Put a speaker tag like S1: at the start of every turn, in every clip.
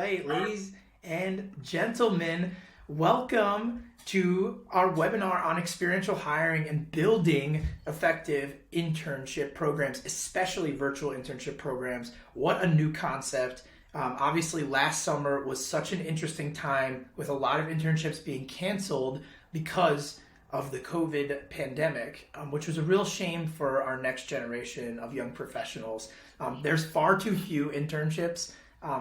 S1: right, ladies and gentlemen, welcome to our webinar on experiential hiring and building effective internship programs, especially virtual internship programs. What a new concept. Obviously, last summer was such an interesting time with a lot of internships being canceled because of the COVID pandemic, which was a real shame for our next generation of young professionals. There's far too few internships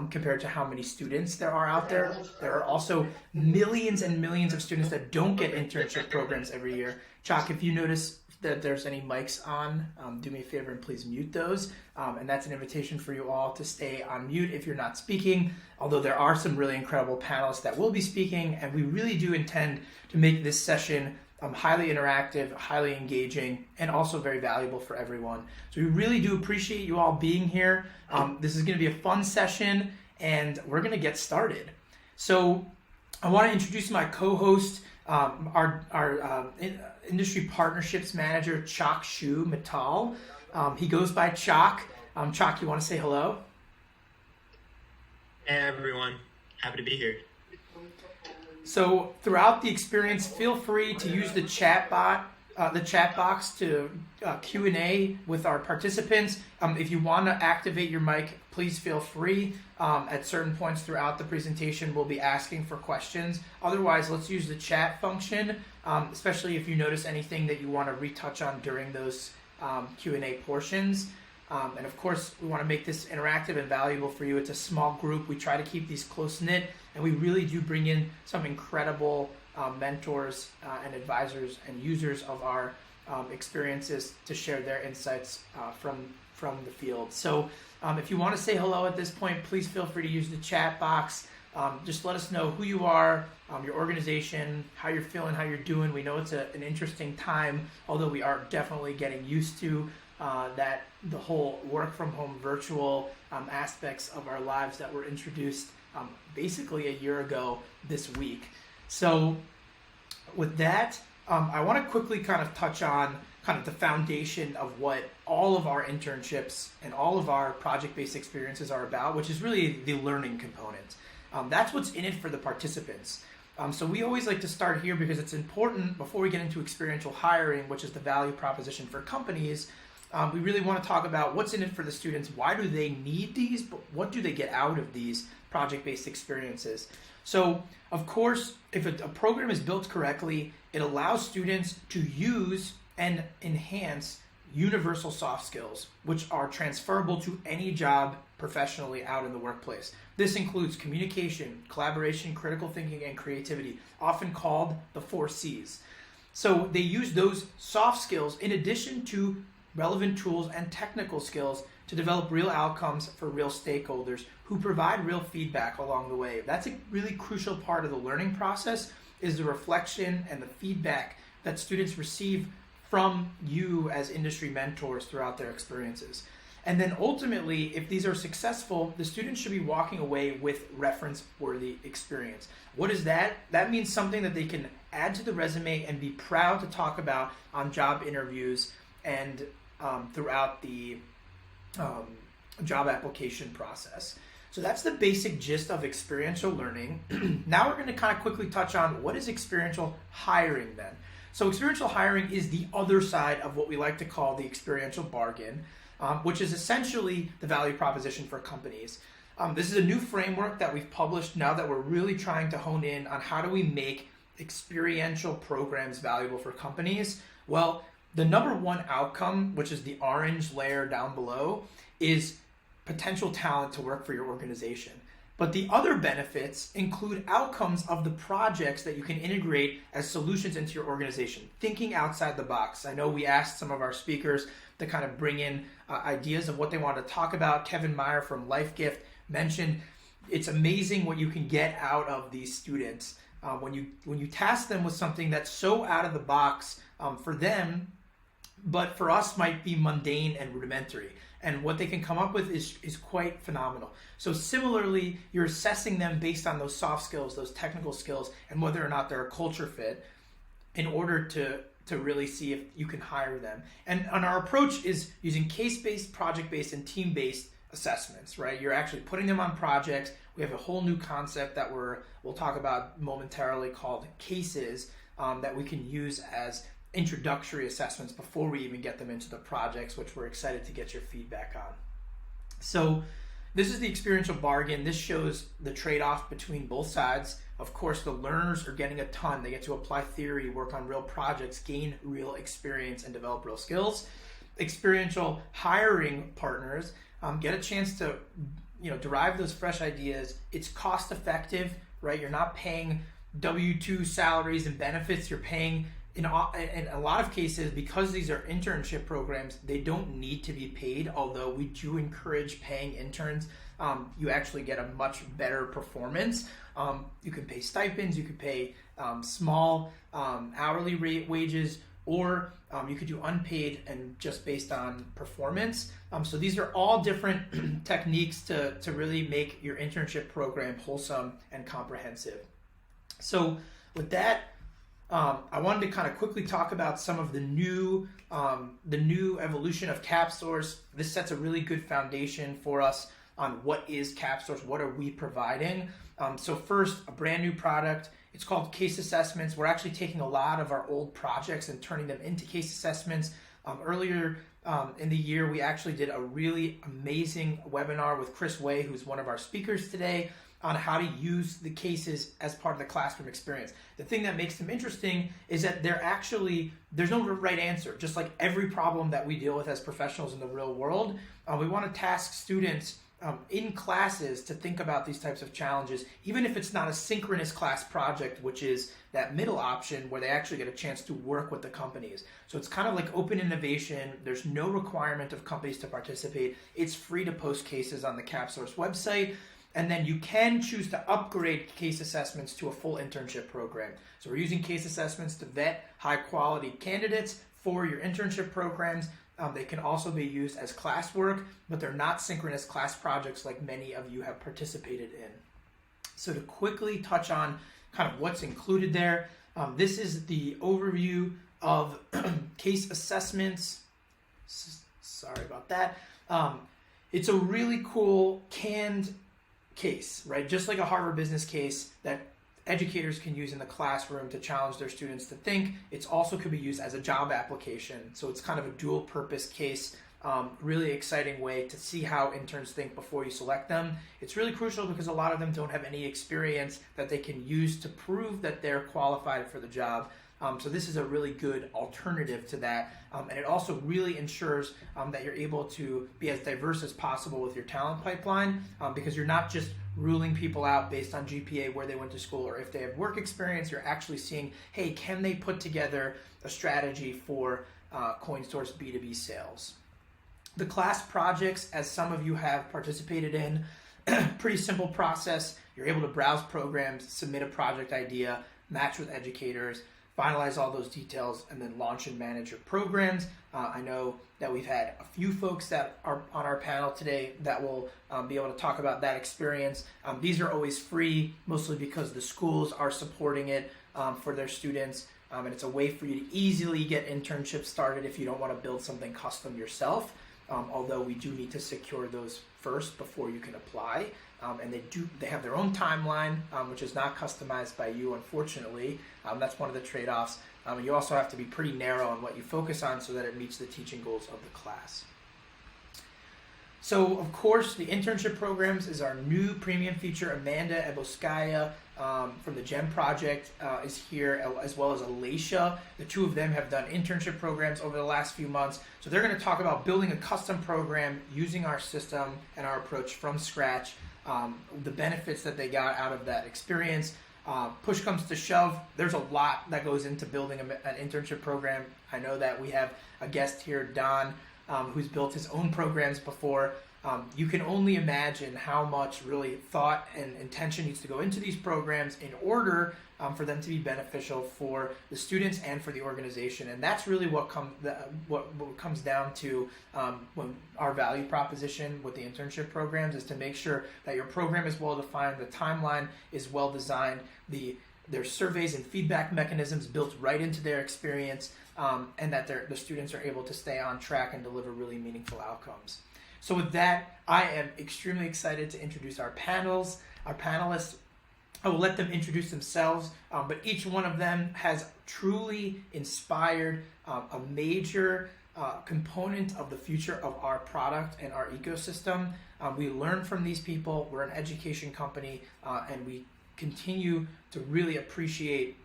S1: compared to how many students there are out there. There are also millions and millions of students that don't get internship programs every year. Chalk, if you notice that there's any mics on, do me a favor and please mute those. And that's an invitation for you all to stay on mute if you're not speaking, although there are some really incredible panelists that will be speaking, and we really do intend to make this session highly interactive, highly engaging, and also very valuable for everyone. So we really do appreciate you all being here. This is going to be a fun session, and we're going to get started. So I want to introduce my co-host, our industry partnerships manager, Chakshu Mittal. He goes by Chak. Chak, you want to say hello?
S2: Hey everyone, happy to be here.
S1: So throughout the experience, feel free to use the chat box to Q&A with our participants. If you want to activate your mic, please feel free. At certain points throughout the presentation, we'll be asking for questions. Otherwise, let's use the chat function, especially if you notice anything that you want to retouch on during those Q&A portions. And of course, we want to make this interactive and valuable for you. It's a small group. We try to keep these close-knit, and we really do bring in some incredible mentors and advisors and users of our experiences to share their insights from the field. So if you want to say hello at this point, please feel free to use the chat box. Just let us know who you are, your organization, how you're feeling, how you're doing. We know it's an interesting time, although we are definitely getting used to that the whole work from home virtual aspects of our lives that were introduced basically a year ago this week. So with that, I want to quickly kind of touch on kind of the foundation of what all of our internships and all of our project-based experiences are about, which is really the learning component. That's what's in it for the participants. So we always like to start here because it's important before we get into experiential hiring, which is the value proposition for companies. We really want to talk about what's in it for the students, why do they need these, but what do they get out of these project-based experiences. So, of course, if a program is built correctly, it allows students to use and enhance universal soft skills, which are transferable to any job professionally out in the workplace. This includes communication, collaboration, critical thinking, and creativity, often called the 4 C's. So they use those soft skills in addition to relevant tools and technical skills to develop real outcomes for real stakeholders who provide real feedback along the way. That's a really crucial part of the learning process, is the reflection and the feedback that students receive from you as industry mentors throughout their experiences. And then ultimately, if these are successful, the students should be walking away with reference-worthy experience. What is that? That means something that they can add to the resume and be proud to talk about on job interviews and throughout the job application process. So that's the basic gist of experiential learning. Now we're going to kind of quickly touch on what is experiential hiring then. So experiential hiring is the other side of what we like to call the experiential bargain, which is essentially the value proposition for companies. This is a new framework that we've published now that we're really trying to hone in on how do we make experiential programs valuable for companies. Well, the number one outcome, which is the orange layer down below, is potential talent to work for your organization. But the other benefits include outcomes of the projects that you can integrate as solutions into your organization, thinking outside the box. I know we asked some of our speakers to kind of bring in ideas of what they want to talk about. Kevin Meyer from LifeGift mentioned it's amazing what you can get out of these students when you task them with something that's so out of the box for them, but for us might be mundane and rudimentary. And what they can come up with is quite phenomenal. So similarly, you're assessing them based on those soft skills, those technical skills, and whether or not they're a culture fit in order to really see if you can hire them. And our approach is using case-based, project-based, and team-based assessments, right? You're actually putting them on projects we have a whole new concept that we'll talk about momentarily called cases that we can use as introductory assessments before we even get them into the projects, which we're excited to get your feedback on. So this is the experiential bargain. This shows the trade-off between both sides. Of course, the learners are getting a ton. They get to apply theory, work on real projects, gain real experience, and develop real skills. Experiential hiring partners get a chance to derive those fresh ideas. It's cost effective, right? You're not paying W-2 salaries and benefits. You're paying, in a lot of cases, because these are internship programs, they don't need to be paid, although we do encourage paying interns. You actually get a much better performance. You can pay stipends, you could pay small hourly rate wages, or you could do unpaid and just based on performance. So these are all different techniques to really make your internship program wholesome and comprehensive. So with that, I wanted to kind of quickly talk about some of the new evolution of CapSource. This sets a really good foundation for us on what is CapSource, what are we providing. So first, a brand new product. It's called Case Assessments. We're actually taking a lot of our old projects and turning them into case assessments. Earlier in the year, we actually did a really amazing webinar with Chris Way, who's one of our speakers today, on how to use the cases as part of the classroom experience. The thing that makes them interesting is that there's no right answer. Just like every problem that we deal with as professionals in the real world, we want to task students in classes to think about these types of challenges, even if it's not a synchronous class project, which is that middle option where they actually get a chance to work with the companies. So it's kind of like open innovation. There's no requirement of companies to participate. It's free to post cases on the CapSource website. And then you can choose to upgrade case assessments to a full internship program. So we're using case assessments to vet high quality candidates for your internship programs. They can also be used as classwork, but they're not synchronous class projects like many of you have participated in. So to quickly touch on kind of what's included there, this is the overview of case assessments. Sorry about that. It's a really cool canned case, right? Just like a Harvard business case that educators can use in the classroom to challenge their students to think. It also could be used as a job application. So it's kind of a dual purpose case, really exciting way to see how interns think before you select them. It's really crucial because a lot of them don't have any experience that they can use to prove that they're qualified for the job. So this is a really good alternative to that. And it also really ensures that you're able to be as diverse as possible with your talent pipeline, because you're not just ruling people out based on GPA, where they went to school, or if they have work experience. You're actually seeing, hey, can they put together a strategy for CoinSource B2B sales? The class projects, as some of you have participated in, pretty simple process. You're able to browse programs, submit a project idea, match with educators, finalize all those details, and then launch and manage your programs. I know that we've had a few folks that are on our panel today that will be able to talk about that experience. These are always free, mostly because the schools are supporting it for their students. And it's a way for you to easily get internships started if you don't want to build something custom yourself. Although we do need to secure those first before you can apply. And they have their own timeline, which is not customized by you, unfortunately. That's one of the trade-offs. You also have to be pretty narrow on what you focus on so that it meets the teaching goals of the class. So, of course, the internship programs is our new premium feature. Amanda Eboskaya from the GEM project is here, as well as Elatia. The two of them have done internship programs over the last few months. So they're going to talk about building a custom program using our system and our approach from scratch, the benefits that they got out of that experience. Push comes to shove, there's a lot that goes into building an internship program. I know that we have a guest here, Don, who's built his own programs before. You can only imagine how much really thought and intention needs to go into these programs in order for them to be beneficial for the students and for the organization. And that's really what comes down to when our value proposition with the internship programs is to make sure that your program is well defined, the timeline is well designed, there's surveys and feedback mechanisms built right into their experience, and that the students are able to stay on track and deliver really meaningful outcomes. So with that, I am extremely excited to introduce our panels. Our panelists, I will let them introduce themselves, but each one of them has truly inspired a major component of the future of our product and our ecosystem. We learn from these people. We're an education company, and we continue to really appreciate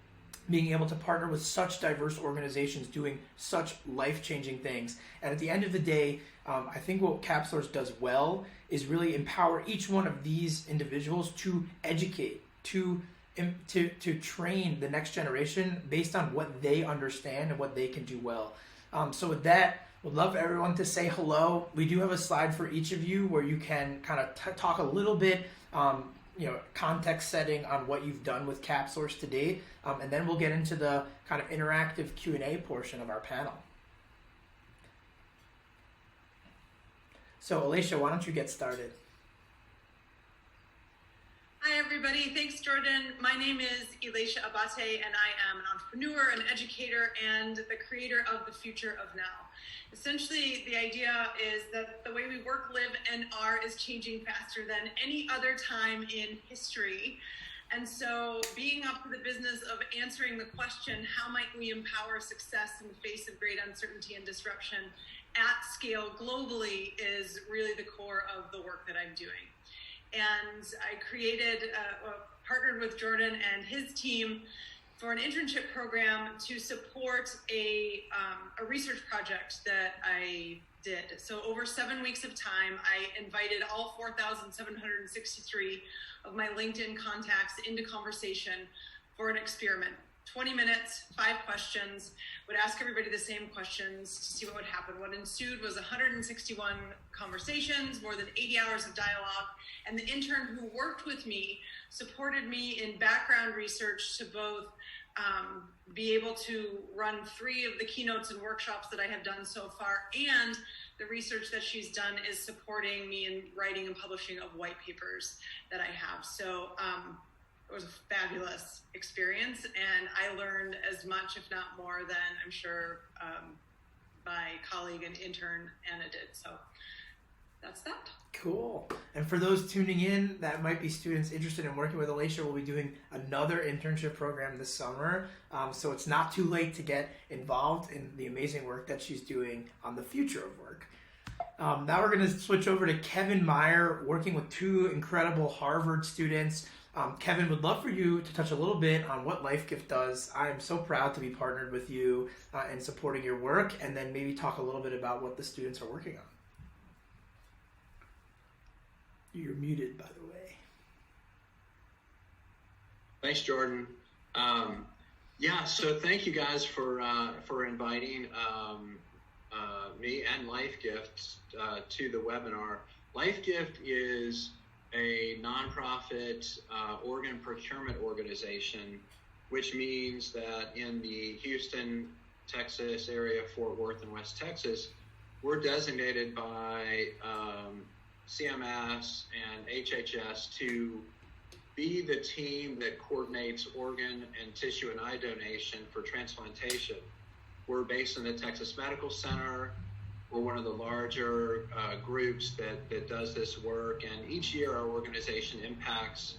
S1: being able to partner with such diverse organizations doing such life-changing things. And at the end of the day, I think what CapSource does well is really empower each one of these individuals to educate, to train the next generation based on what they understand and what they can do well. So with that, would love everyone to say hello. We do have a slide for each of you where you can kind of talk a little bit, context setting on what you've done with CapSource to date, and then we'll get into the kind of interactive Q&A portion of our panel. So Elatia, why don't you get started?
S3: Hi everybody, thanks Jordan. My name is Elatia Abate and I am an entrepreneur, an educator, and the creator of the future of now. Essentially, the idea is that the way we work, live, and are is changing faster than any other time in history. And so being up to the business of answering the question, how might we empower success in the face of great uncertainty and disruption at scale globally is really the core of the work that I'm doing. And I partnered with Jordan and his team for an internship program to support a research project that I did. So over 7 weeks of time, I invited all 4,763 of my LinkedIn contacts into conversation for an experiment. 20 minutes, 5 questions, would ask everybody the same questions to see what would happen. What ensued was 161 conversations, more than 80 hours of dialogue, and the intern who worked with me supported me in background research to both be able to run 3 of the keynotes and workshops that I have done so far, and the research that she's done is supporting me in writing and publishing of white papers that I have. So it was a fabulous experience, and I learned as much, if not more, than I'm sure my colleague and intern Anna did. So that's that.
S1: Cool. And for those tuning in, that might be students interested in working with Elatia, we'll be doing another internship program this summer. So it's not too late to get involved in the amazing work that she's doing on the future of work. Now we're going to switch over to Kevin Meyer, working with 2 incredible Harvard students. Kevin, would love for you to touch a little bit on what LifeGift does. I am so proud to be partnered with you and supporting your work, and then maybe talk a little bit about what the students are working on. You're muted, by the way.
S4: Thanks, Jordan. So thank you guys for inviting me and LifeGift to the webinar. LifeGift is a nonprofit organ procurement organization, which means that in the Houston, Texas area, Fort Worth, and West Texas, we're designated by CMS and HHS to be the team that coordinates organ and tissue and eye donation for transplantation. We're based in the Texas Medical Center. We're one of the larger groups that does this work, and each year our organization impacts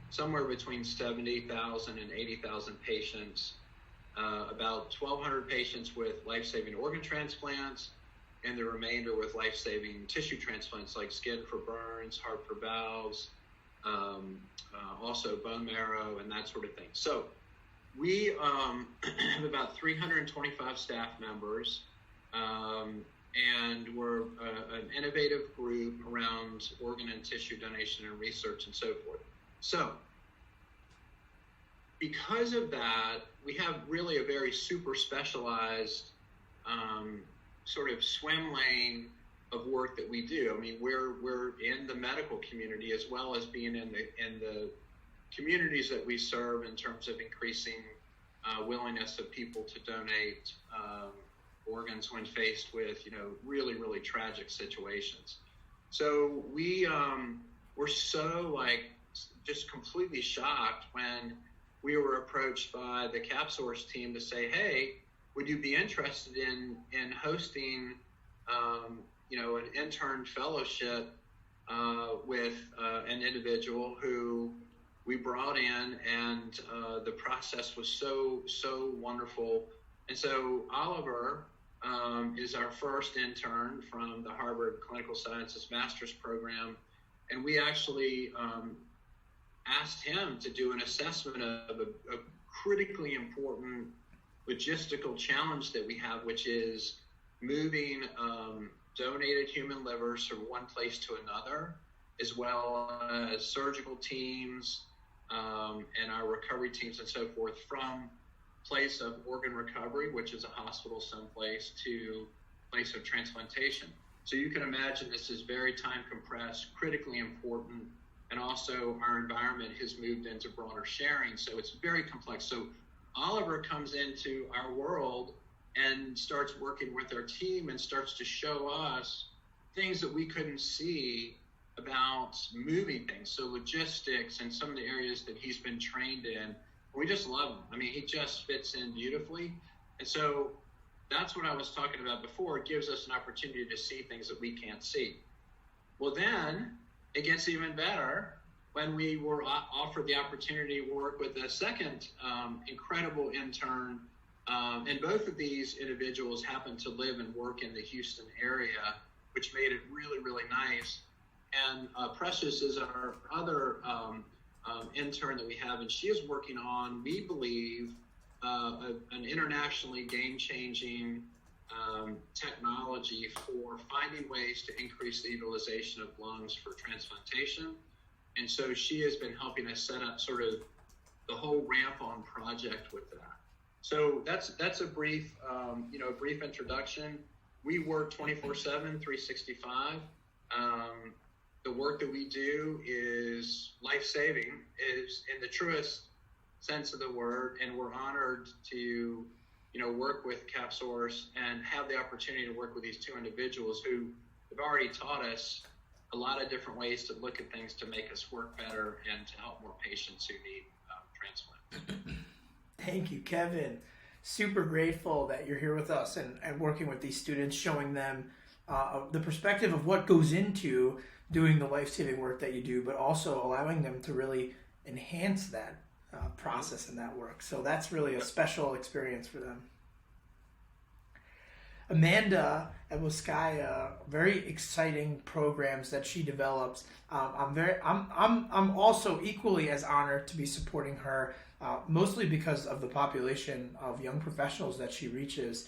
S4: somewhere between 70,000 and 80,000 patients, about 1,200 patients with life-saving organ transplants, and the remainder with life-saving tissue transplants like skin for burns, heart for valves, also bone marrow, and that sort of thing. So we have about 325 staff members, and we're an innovative group around organ and tissue donation and research and so forth. So because of that, we have really a very super specialized sort of swim lane of work that we do. I mean, we're in the medical community as well as being in the communities that we serve in terms of increasing willingness of people to donate organs when faced with, really, really tragic situations. So we're so just completely shocked when we were approached by the CapSource team to say, hey, would you be interested in hosting, an intern fellowship with an individual who we brought in, and the process was so wonderful. And so Oliver is our first intern from the Harvard Clinical Sciences Master's Program, and we actually asked him to do an assessment of a critically important logistical challenge that we have, which is moving donated human livers from one place to another, as well as surgical teams and our recovery teams and so forth, from place of organ recovery, which is a hospital someplace, to place of transplantation. So you can imagine this is very time compressed, critically important, and also our environment has moved into broader sharing, so it's very complex. So Oliver comes into our world and starts working with our team and starts to show us things that we couldn't see about moving things. So logistics and some of the areas that he's been trained in, we just love him. I mean, he just fits in beautifully. And so that's what I was talking about before. It gives us an opportunity to see things that we can't see. Well, then it gets even better when we were offered the opportunity to work with a second incredible intern. And both of these individuals happen to live and work in the Houston area, which made it really, really nice. And Precious is our other intern that we have, and she is working on, we believe, an internationally game-changing technology for finding ways to increase the utilization of lungs for transplantation. And so she has been helping us set up sort of the whole ramp-on project with that. So that's a brief, brief introduction. We work 24/7, 365. The work that we do is life-saving, is in the truest sense of the word, and we're honored to, work with CapSource and have the opportunity to work with these two individuals who have already taught us a lot of different ways to look at things to make us work better and to help more patients who need transplant.
S1: Thank you, Kevin. Super grateful that you're here with us and working with these students, showing them the perspective of what goes into doing the life-saving work that you do, but also allowing them to really enhance that process and that work. So that's really a special experience for them. Amanda at Wiskaya, very exciting programs that she develops. I'm also equally as honored to be supporting her, mostly because of the population of young professionals that she reaches.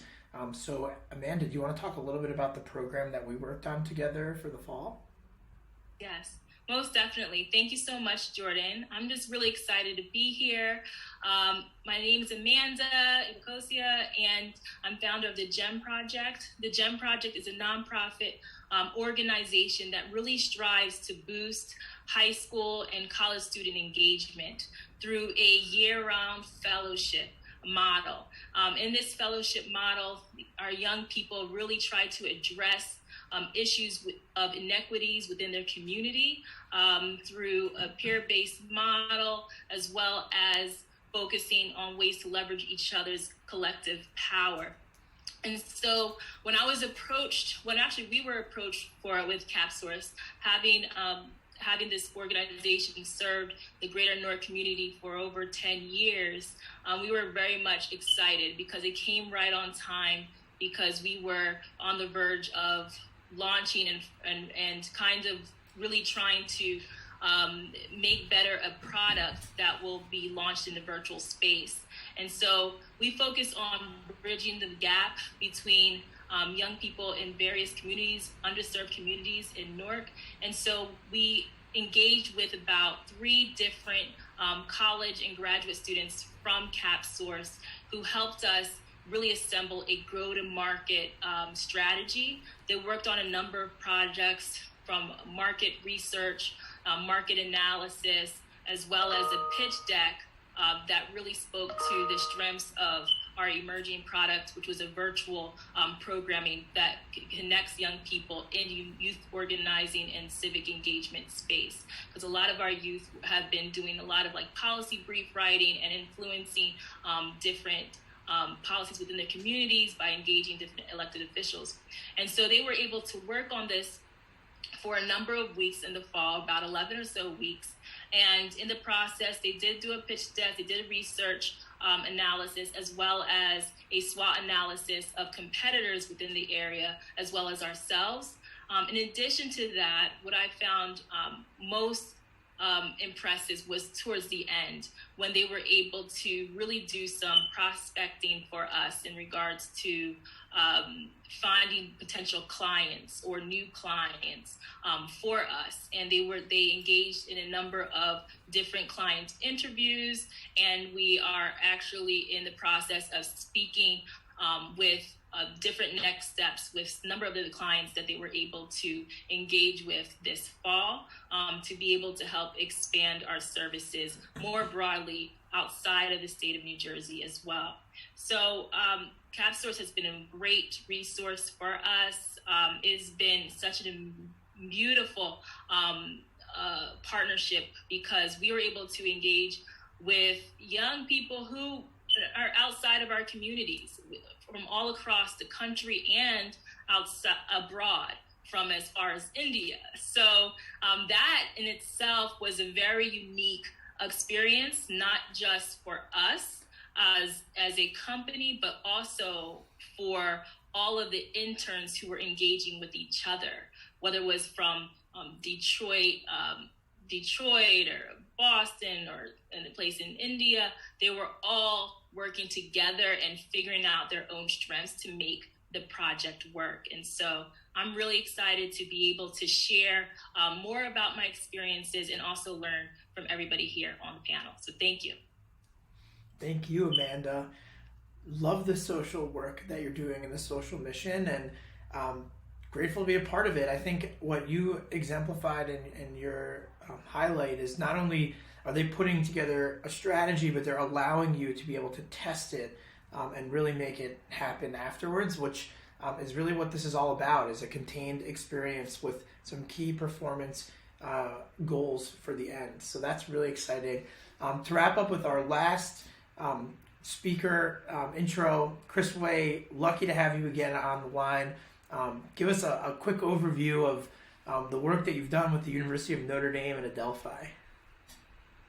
S1: So Amanda, do you want to talk a little bit about the program that we worked on together for the fall?
S5: Yes, most definitely. Thank you so much, Jordan. I'm just really excited to be here. My name is Amanda Ibakosia, and I'm founder of the GEM Project. The GEM Project is a nonprofit organization that really strives to boost high school and college student engagement through a year-round fellowship model. In this fellowship model, our young people really try to address issues of inequities within their community through a peer-based model, as well as focusing on ways to leverage each other's collective power. And so when we were approached for it with CapSource, having this organization served the greater Newark community for over 10 years, we were very much excited because it came right on time, because we were on the verge of launching and kind of really trying to make better a product that will be launched in the virtual space. And so we focus on bridging the gap between young people in various communities, underserved communities in Newark. And so we engaged with about 3 different college and graduate students from CapSource who helped us really assemble a go-to-market strategy. They worked on a number of projects, from market research, market analysis, as well as a pitch deck that really spoke to the strengths of our emerging product, which was a virtual programming that connects young people in youth organizing and civic engagement space. Because a lot of our youth have been doing a lot of policy brief writing and influencing different policies within their communities by engaging different elected officials. And so they were able to work on this for a number of weeks in the fall, about 11 or so weeks. And in the process, they did do a pitch deck, they did a research analysis, as well as a SWOT analysis of competitors within the area, as well as ourselves. In addition to that, what I found most impressive was towards the end, when they were able to really do some prospecting for us in regards to finding potential clients or new clients for us. And they engaged in a number of different client interviews, and we are actually in the process of speaking with different next steps with a number of the clients that they were able to engage with this fall, to be able to help expand our services more broadly outside of the state of New Jersey as well. So CapSource has been a great resource for us. It's been such a beautiful partnership, because we were able to engage with young people who are outside of our communities, from all across the country and outside abroad, from as far as India. So that in itself was a very unique experience, not just for us as a company, but also for all of the interns who were engaging with each other, whether it was from Detroit or Boston or in a place in India. They were all working together and figuring out their own strengths to make the project work. And so I'm really excited to be able to share more about my experiences and also learn from everybody here on the panel. So thank you.
S1: Thank you, Amanda. Love the social work that you're doing and the social mission, and grateful to be a part of it. I think what you exemplified in your highlight is not only are they putting together a strategy, but they're allowing you to be able to test it and really make it happen afterwards, which is really what this is all about, is a contained experience with some key performance goals for the end. So that's really exciting. To wrap up with our last speaker intro, Chris Way, lucky to have you again on the line. Give us a quick overview of the work that you've done with the University of Notre Dame and Adelphi.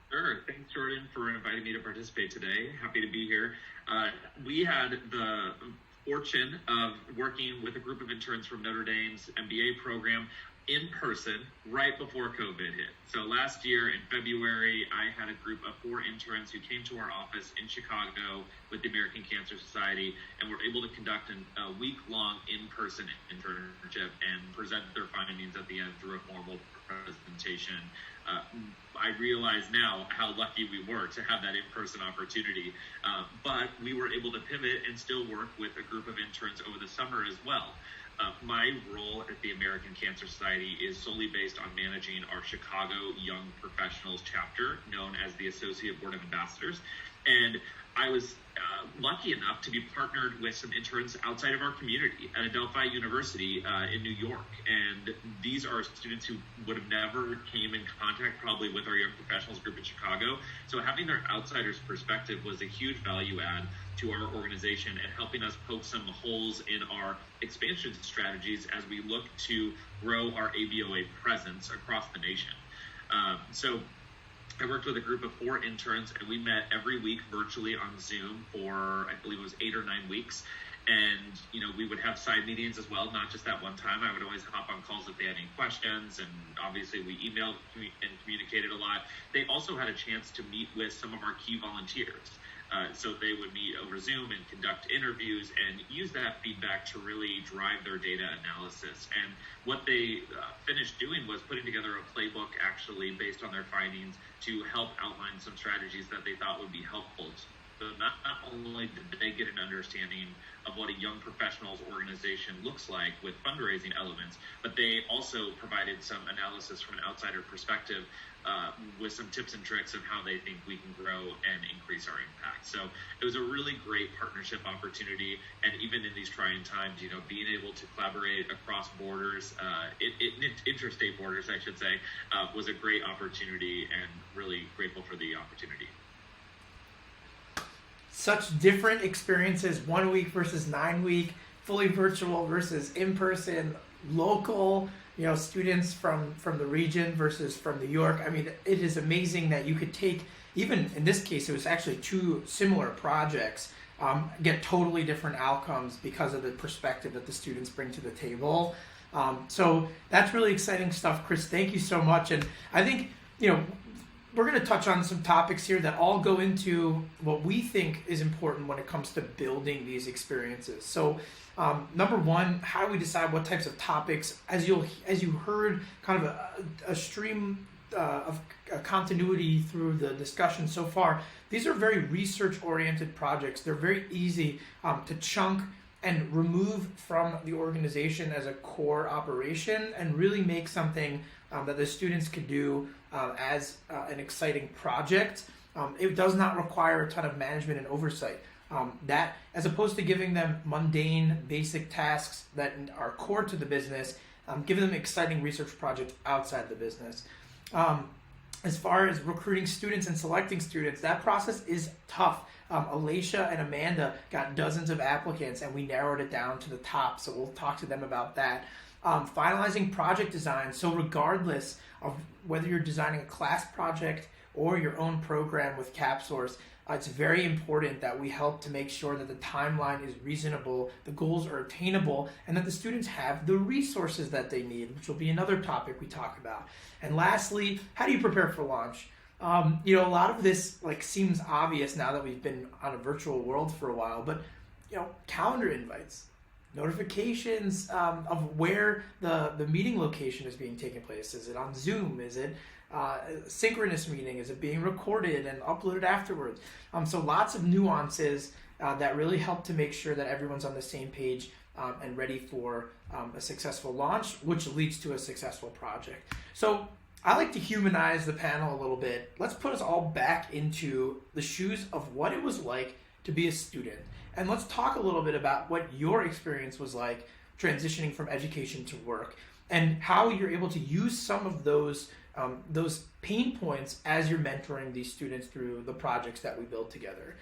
S6: Sure. Thanks, Jordan, for inviting me to participate today. Happy to be here. We had the fortune of working with a group of interns from Notre Dame's MBA program in person right before COVID hit. So last year in February, I had a group of 4 interns who came to our office in Chicago with the American Cancer Society, and were able to conduct a week-long in-person internship and present their findings at the end through a formal presentation. I realize now how lucky we were to have that in-person opportunity, but we were able to pivot and still work with a group of interns over the summer as well. My role at the American Cancer Society is solely based on managing our Chicago Young Professionals chapter, known as the Associate Board of Ambassadors. And I was lucky enough to be partnered with some interns outside of our community at Adelphi University in New York. And these are students who would have never came in contact probably with our Young Professionals group in Chicago. So having their outsider's perspective was a huge value add to our organization and helping us poke some holes in our expansion strategies as we look to grow our ABOA presence across the nation. So I worked with a group of 4 interns, and we met every week virtually on Zoom for, I believe it was 8 or 9 weeks. And, we would have side meetings as well, not just that one time. I would always hop on calls if they had any questions, and obviously we emailed and communicated a lot. They also had a chance to meet with some of our key volunteers. So they would meet over Zoom and conduct interviews and use that feedback to really drive their data analysis. And what they finished doing was putting together a playbook actually based on their findings to help outline some strategies that they thought would be helpful. So not only did they get an understanding of what a young professionals organization looks like with fundraising elements, but they also provided some analysis from an outsider perspective with some tips and tricks of how they think we can grow and increase our impact. So it was a really great partnership opportunity. And even in these trying times, being able to collaborate across borders, interstate borders, I should say, was a great opportunity, and really grateful for the opportunity.
S1: Such different experiences, 1 week versus 9 week, fully virtual versus in person, local, students from the region versus from New York. I mean, it is amazing that you could take, even in this case, it was actually two similar projects, get totally different outcomes because of the perspective that the students bring to the table. So that's really exciting stuff, Chris. Thank you so much. And I think, we're going to touch on some topics here that all go into what we think is important when it comes to building these experiences. So number one, how do we decide what types of topics? As you heard, kind of a stream of continuity through the discussion so far, these are very research-oriented projects. They're very easy to chunk and remove from the organization as a core operation and really make something that the students could do as an exciting project. It does not require a ton of management and oversight. That, as opposed to giving them mundane, basic tasks that are core to the business, give them exciting research projects outside the business. As far as recruiting students and selecting students, that process is tough. Elatia and Amanda got dozens of applicants, and we narrowed it down to the top, so we'll talk to them about that. Finalizing project design, so regardless of whether you're designing a class project or your own program with CapSource, it's very important that we help to make sure that the timeline is reasonable, the goals are attainable, and that the students have the resources that they need, which will be another topic we talk about. And lastly, how do you prepare for launch? A lot of this seems obvious now that we've been on a virtual world for a while, but calendar invites, notifications of where the meeting location is being taken place. Is it on Zoom? Is it a synchronous meeting? Is it being recorded and uploaded afterwards? So lots of nuances that really help to make sure that everyone's on the same page and ready for a successful launch, which leads to a successful project. So I like to humanize the panel a little bit. Let's put us all back into the shoes of what it was like to be a student. And let's talk a little bit about what your experience was like transitioning from education to work and how you're able to use some of those pain points as you're mentoring these students through the projects that we build together.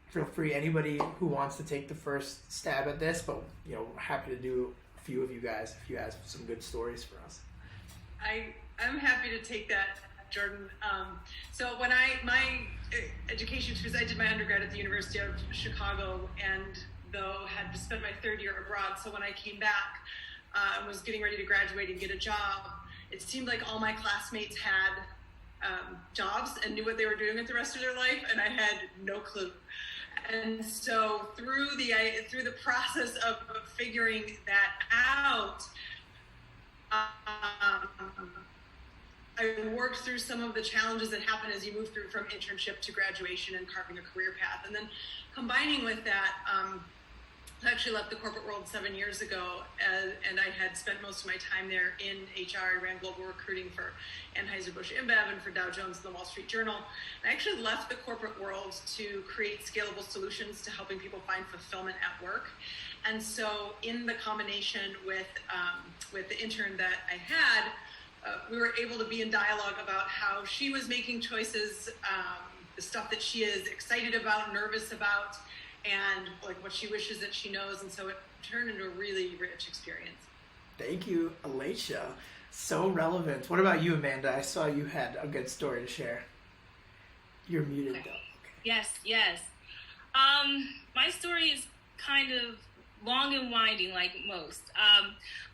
S1: Feel free, anybody who wants to take the first stab at this, but happy to do a few of you guys if you have some good stories for us.
S3: I'm happy to take that, Jordan. So when my education, because I did my undergrad at the University of Chicago, and though had spent my third year abroad, so when I came back and was getting ready to graduate and get a job, it seemed like all my classmates had jobs and knew what they were doing with the rest of their life, and I had no clue. And so through the process of figuring that out, I worked through some of the challenges that happen as you move through from internship to graduation and carving a career path. And then combining with that, I actually left the corporate world 7 years ago, and I had spent most of my time there in HR. I ran global recruiting for Anheuser-Busch InBev and for Dow Jones and the Wall Street Journal. I actually left the corporate world to create scalable solutions to helping people find fulfillment at work. And so in the combination with the intern that I had, we were able to be in dialogue about how she was making choices, the stuff that she is excited about, nervous about, and what she wishes that she knows. And so it turned into a really rich experience.
S1: Thank you, Elatia. So relevant. What about you, Amanda? I saw you had a good story to share. You're muted, though. Okay.
S5: Yes. My story is kind of long and winding, like most.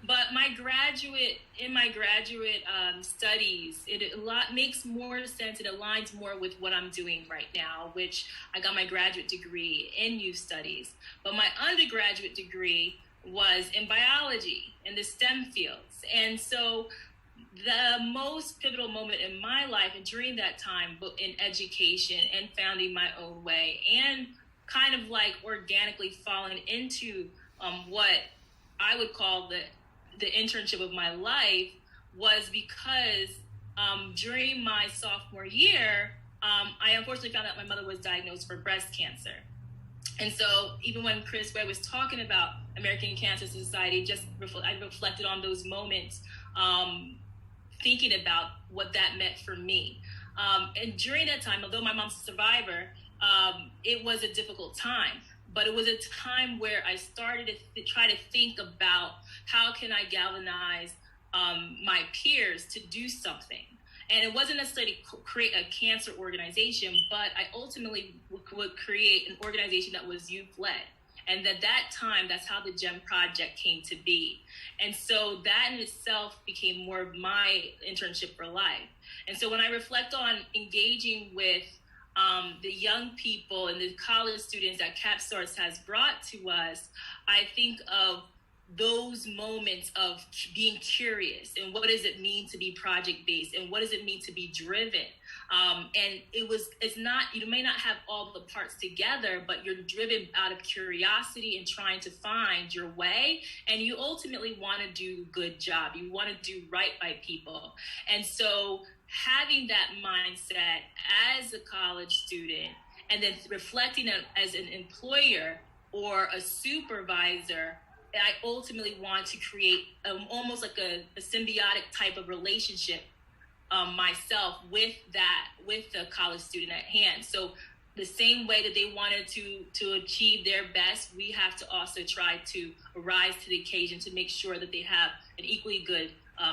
S5: But in my graduate studies, it a lot makes more sense. It aligns more with what I'm doing right now, which I got my graduate degree in youth studies. But my undergraduate degree was in biology in the STEM fields. And so the most pivotal moment in my life and during that time in education and founding my own way and kind of organically falling into what I would call the internship of my life was because during my sophomore year, I unfortunately found out my mother was diagnosed for breast cancer. And so even when Chris Webb was talking about American Cancer Society, I reflected on those moments, thinking about what that meant for me. And during that time, although my mom's a survivor, it was a difficult time. But it was a time where I started to try to think about how can I galvanize my peers to do something. And it wasn't necessarily create a cancer organization, but I ultimately would create an organization that was youth-led. And at that time, that's how the GEM project came to be. And so that in itself became more of my internship for life. And so when I reflect on engaging with the young people and the college students that CapSource has brought to us, I think of those moments of being curious and what does it mean to be project-based and what does it mean to be driven. And it's not, you may not have all the parts together, but you're driven out of curiosity and trying to find your way. And you ultimately want to do a good job. You want to do right by people. And so having that mindset as a college student and then reflecting as an employer or a supervisor, I ultimately want to create almost like a symbiotic type of relationship myself with the college student at hand. So the same way that they wanted to achieve their best, we have to also try to rise to the occasion to make sure that they have an equally good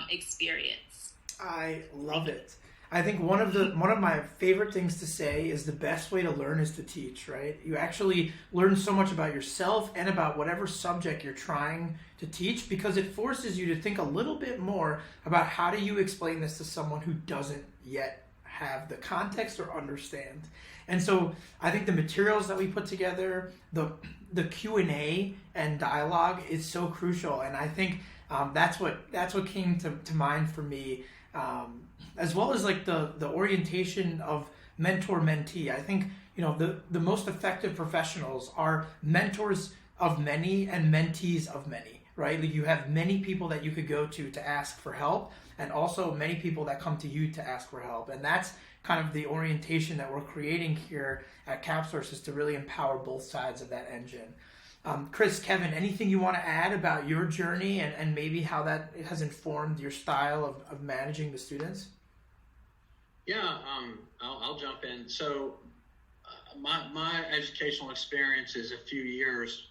S5: experience.
S1: I love it. I think one of my favorite things to say is the best way to learn is to teach, right? You actually learn so much about yourself and about whatever subject you're trying to teach because it forces you to think a little bit more about how do you explain this to someone who doesn't yet have the context or understand. And so I think the materials that we put together, the Q&A and dialogue is so crucial. And I think that's what came to mind for me. As well as like the orientation of mentor-mentee. I think, the most effective professionals are mentors of many and mentees of many, right? Like you have many people that you could go to ask for help and also many people that come to you to ask for help. And that's kind of the orientation that we're creating here at CapSource is to really empower both sides of that engine. Chris, Kevin, anything you want to add about your journey and maybe how that has informed your style of managing the students?
S4: Yeah, I'll jump in. So my educational experience is a few years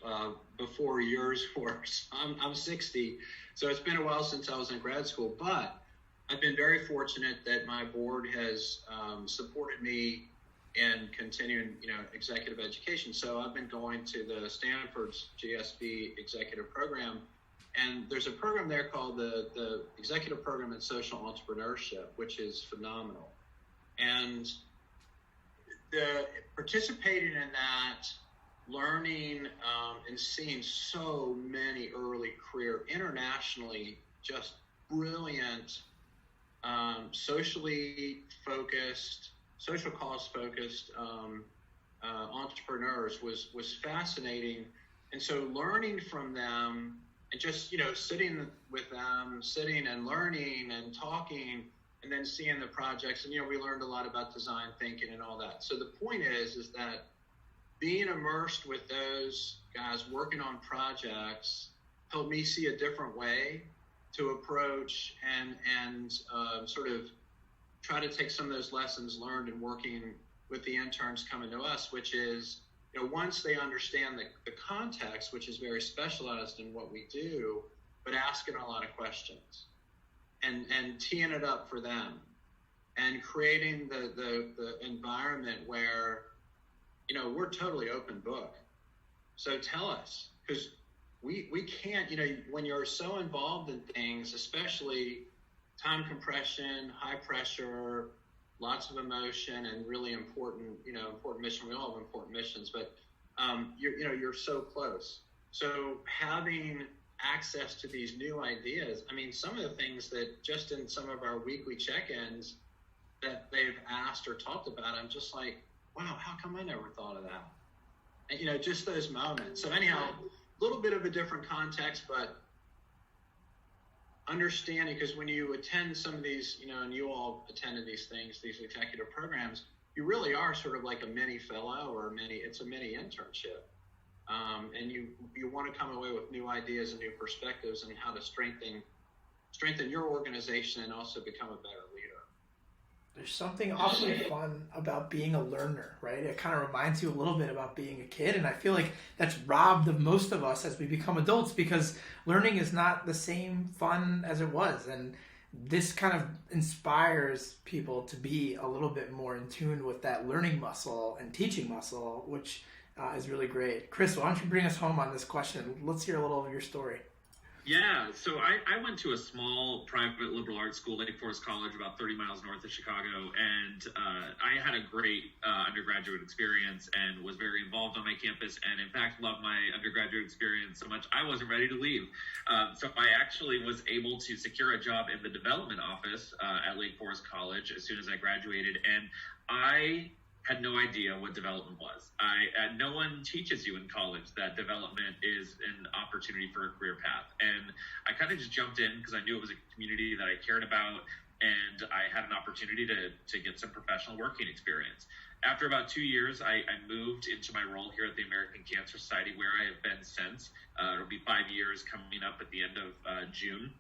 S4: before yours was. I'm 60, so it's been a while since I was in grad school, but I've been very fortunate that my board has supported me in continuing, executive education. So I've been going to the Stanford's GSB executive program, and there's a program there called the Executive Program in Social Entrepreneurship, which is phenomenal. And participating in that, learning and seeing so many early career, internationally, just brilliant, socially focused, social cause focused entrepreneurs was fascinating. And so learning from them and just, sitting with them, sitting and learning and talking, and then seeing the projects. And, we learned a lot about design thinking and all that. So the point is that being immersed with those guys working on projects helped me see a different way to approach and sort of try to take some of those lessons learned in working with the interns coming to us, which is, once they understand the context, which is very specialized in what we do, but asking a lot of questions. And teeing it up for them and creating the environment where, we're totally open book. So tell us, because we can't, when you're so involved in things, especially time compression, high pressure, lots of emotion, and really important mission. We all have important missions, but you're so close. So having access to these new ideas. I mean, some of the things that just in some of our weekly check-ins that they've asked or talked about, I'm just like, wow, how come I never thought of that? And, just those moments. So anyhow, a little bit of a different context, but understanding, because when you attend some of these, and you all attended these things, these executive programs, you really are sort of like a mini fellow or it's a mini internship. And you want to come away with new ideas and new perspectives and how to strengthen your organization and also become a better leader.
S1: There's something awfully fun about being a learner, right? It kind of reminds you a little bit about being a kid, and I feel like that's robbed of most of us as we become adults because learning is not the same fun as it was, and this kind of inspires people to be a little bit more in tune with that learning muscle and teaching muscle, which is really great. Chris, why don't you bring us home on this question? Let's hear a little of your story.
S6: Yeah, so I went to a small private liberal arts school, Lake Forest College, about 30 miles north of Chicago, and I had a great undergraduate experience and was very involved on my campus, and in fact loved my undergraduate experience so much I wasn't ready to leave. So I actually was able to secure a job in the development office at Lake Forest College as soon as I graduated, and I had no idea what development was. No one teaches you in college that development is an opportunity for a career path. And I kind of just jumped in because I knew it was a community that I cared about, and I had an opportunity to get some professional working experience. After about 2 years, I moved into my role here at the American Cancer Society, where I have been since. It'll be 5 years coming up at the end of June.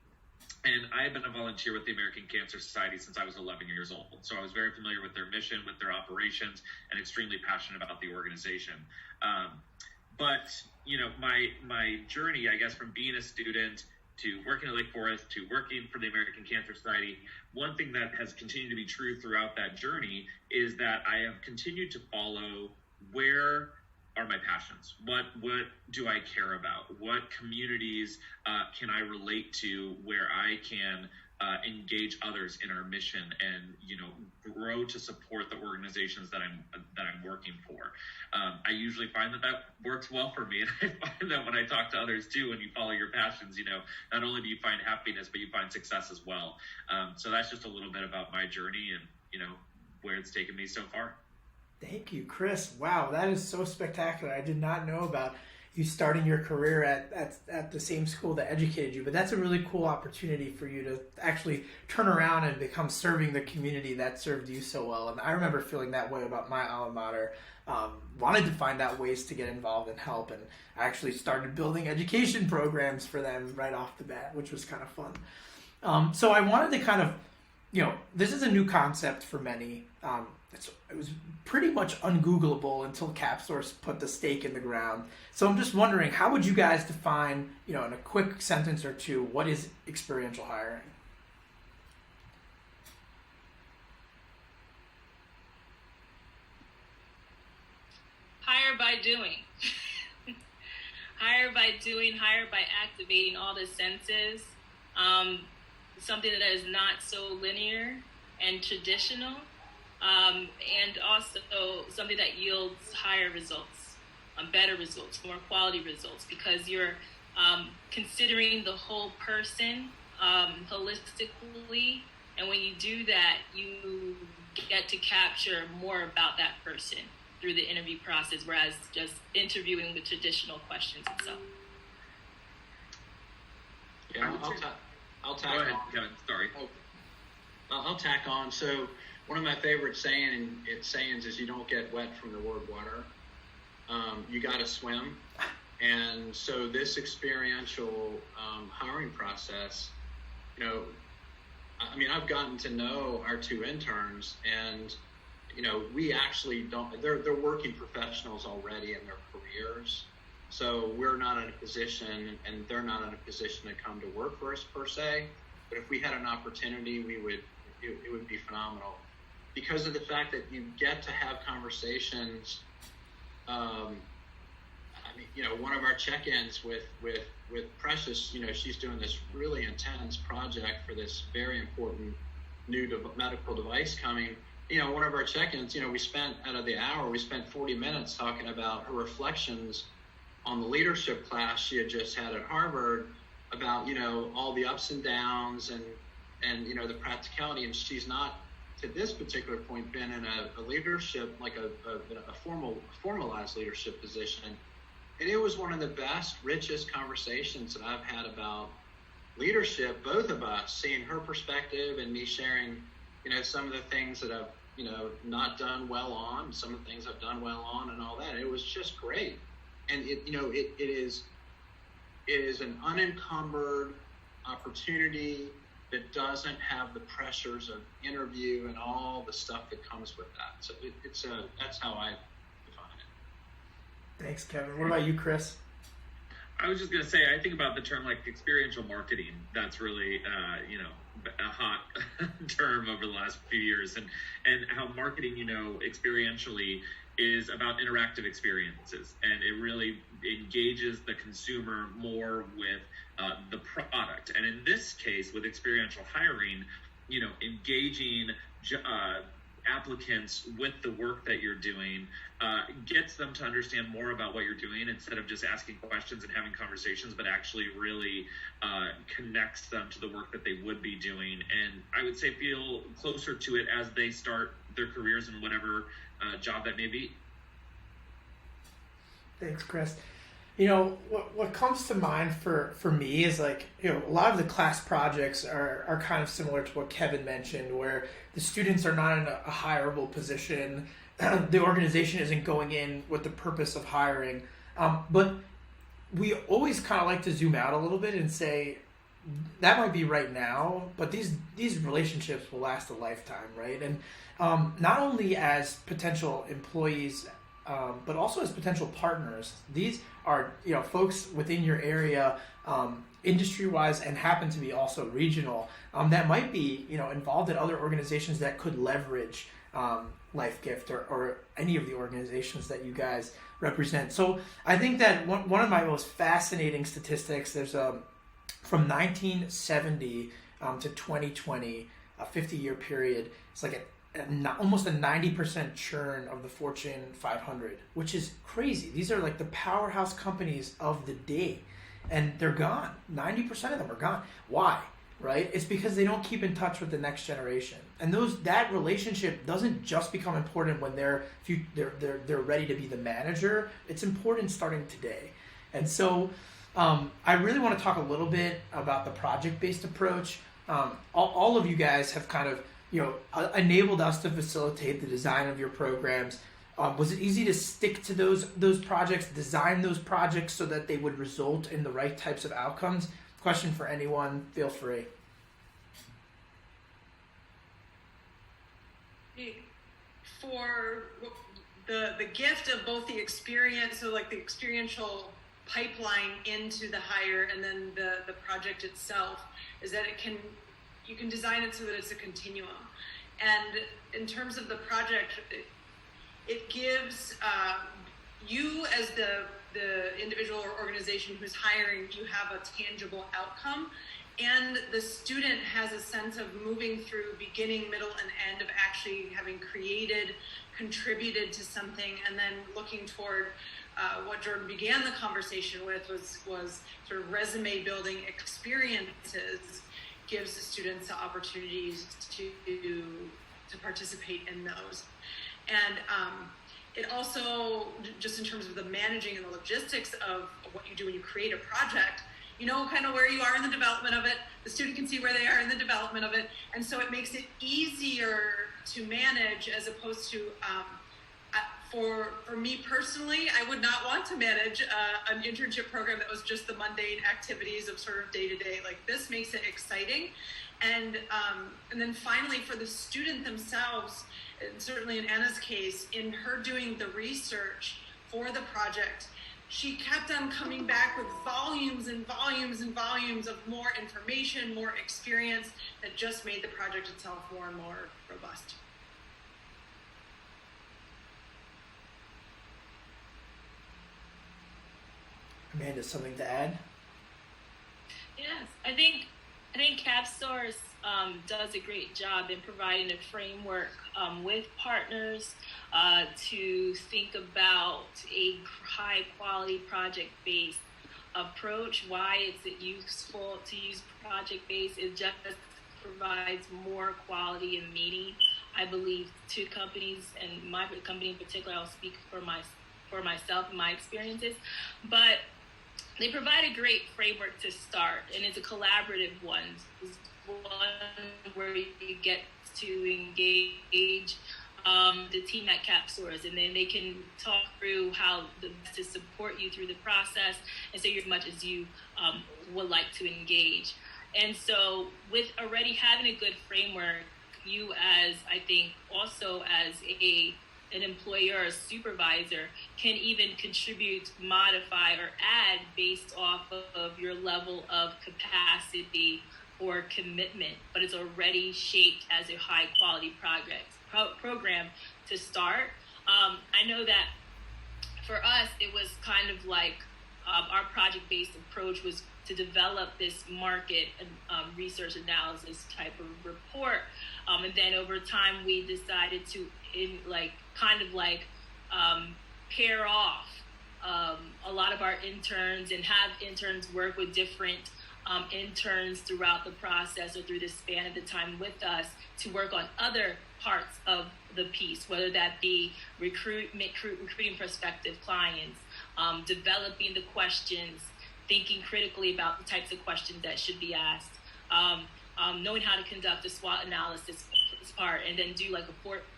S6: And I have been a volunteer with the American Cancer Society since I was 11 years old. So I was very familiar with their mission, with their operations, and extremely passionate about the organization. But, you know, my journey, I guess, from being a student to working at Lake Forest to working for the American Cancer Society, one thing that has continued to be true throughout that journey is that I have continued to follow where are my passions? What do I care about? What communities can I relate to where I can engage others in our mission and, you know, grow to support the organizations that I'm working for? I usually find that works well for me, and I find that when I talk to others too, when you follow your passions, you know, not only do you find happiness, but you find success as well. So that's just a little bit about my journey and, you know, where it's taken me so far.
S1: Thank you, Chris. Wow, that is so spectacular. I did not know about you starting your career at the same school that educated you, but that's a really cool opportunity for you to actually turn around and become serving the community that served you so well. And I remember feeling that way about my alma mater. Wanted to find out ways to get involved and help, and I actually started building education programs for them right off the bat, which was kind of fun. So I wanted to kind of, you know, this is a new concept for many. It was pretty much ungoogleable until CapSource put the stake in the ground. So I'm just wondering, how would you guys define, you know, in a quick sentence or two, what is experiential hiring?
S5: Hire by doing. Hire by doing, hire by activating all the senses. Something that is not so linear and traditional. And also something that yields higher results, better results, more quality results, because you're considering the whole person holistically. And when you do that, you get to capture more about that person through the interview process, whereas just interviewing with traditional questions itself.
S4: Yeah, I'll tack
S6: Go ahead,
S4: on.
S6: Kevin. Sorry.
S4: I'll tack on. So one of my favorite sayings is you don't get wet from the word water. You got to swim. And so this experiential hiring process, you know, I mean, I've gotten to know our two interns, and, you know, we actually don't, they're working professionals already in their careers. So we're not in a position, and they're not in a position to come to work for us per se. But if we had an opportunity, it would be phenomenal, because of the fact that you get to have conversations. I mean, you know, one of our check-ins with Precious, you know, she's doing this really intense project for this very important new medical device coming. You know, one of our check-ins, you know, we spent 40 minutes talking about her reflections on the leadership class she had just had at Harvard, about, you know, all the ups and downs and you know, the practicality. And she's not, to this particular point, been in a leadership, like a formalized leadership position. And it was one of the best, richest conversations that I've had about leadership, both of us, seeing her perspective and me sharing, you know, some of the things that I've, you know, not done well on, some of the things I've done well on, and all that. It was just great. And it is an unencumbered opportunity that doesn't have the pressures of interview and all the stuff that comes with that. So that's how I define it.
S1: Thanks, Kevin. What about you, Chris?
S6: I was just going to say, I think about the term like experiential marketing. That's really, a hot term over the last few years, and how marketing, experientially is about interactive experiences, and it really engages the consumer more with the product. And in this case, with experiential hiring, engaging applicants with the work that you're doing gets them to understand more about what you're doing instead of just asking questions and having conversations, but actually really connects them to the work that they would be doing. And I would say feel closer to it as they start their careers in whatever job that may be.
S1: Thanks, Chris. What comes to mind for me is a lot of the class projects are kind of similar to what Kevin mentioned, where the students are not in a hireable position. The organization isn't going in with the purpose of hiring. But we always kind of like to zoom out a little bit and say, that might be right now, but these relationships will last a lifetime, right? And not only as potential employees, but also as potential partners. These are folks within your area, industry-wise, and happen to be also regional, that might be involved in other organizations that could leverage LifeGift or any of the organizations that you guys represent. So I think that one of my most fascinating statistics, there's from 1970 to 2020, a 50-year period. It's like almost a 90% churn of the Fortune 500, which is crazy. These are like the powerhouse companies of the day, and they're gone. 90% of them are gone. Why? Right? It's because they don't keep in touch with the next generation, and that relationship doesn't just become important when they're ready to be the manager. It's important starting today, and so I really want to talk a little bit about the project-based approach. All of you guys have kind of enabled us to facilitate the design of your programs. Was it easy to stick to those projects, design those projects so that they would result in the right types of outcomes? Question for anyone, feel free.
S3: For the gift of both the experience, so like the experiential pipeline into the hire and then the project itself, is that you can design it so that it's a continuum. And in terms of the project, it gives you as the individual or organization who's hiring, you have a tangible outcome, and the student has a sense of moving through beginning, middle, and end of actually having contributed to something, and then looking toward what Jordan began the conversation with was sort of resume building experiences, gives the students the opportunities to participate in those. And it also, just in terms of the managing and the logistics of what you do when you create a project, kind of where you are in the development of it. The student can see where they are in the development of it. And so it makes it easier to manage, as opposed to, for me personally, I would not want to manage an internship program that was just the mundane activities of sort of day-to-day. Like, this makes it exciting. And then finally, for the student themselves, and certainly in Anna's case, in her doing the research for the project, she kept on coming back with volumes and volumes and volumes of more information, more experience that just made the project itself more and more robust.
S1: Amanda, something to add?
S5: Yes, I think CapSource does a great job in providing a framework with partners to think about a high quality project-based approach. Why is it useful to use project-based? It just provides more quality and meaning, I believe, to companies, and my company in particular. I'll speak for myself and my experiences, but they provide a great framework to start, and it's a collaborative one. It's one where you get to engage the team at CapSource, and then they can talk through how to support you through the process, and so as much as you would like to engage. And so with already having a good framework, you as, I think, also as an employer or a supervisor can even contribute, modify, or add based off of your level of capacity or commitment, but it's already shaped as a high quality program to start. I know that for us, it was kind of like our project-based approach was to develop this market research analysis type of report. And then over time, we decided to pair off a lot of our interns and have interns work with different interns throughout the process or through the span of the time with us to work on other parts of the piece, whether that be recruiting prospective clients, developing the questions, thinking critically about the types of questions that should be asked, knowing how to conduct a SWOT analysis part, and then do like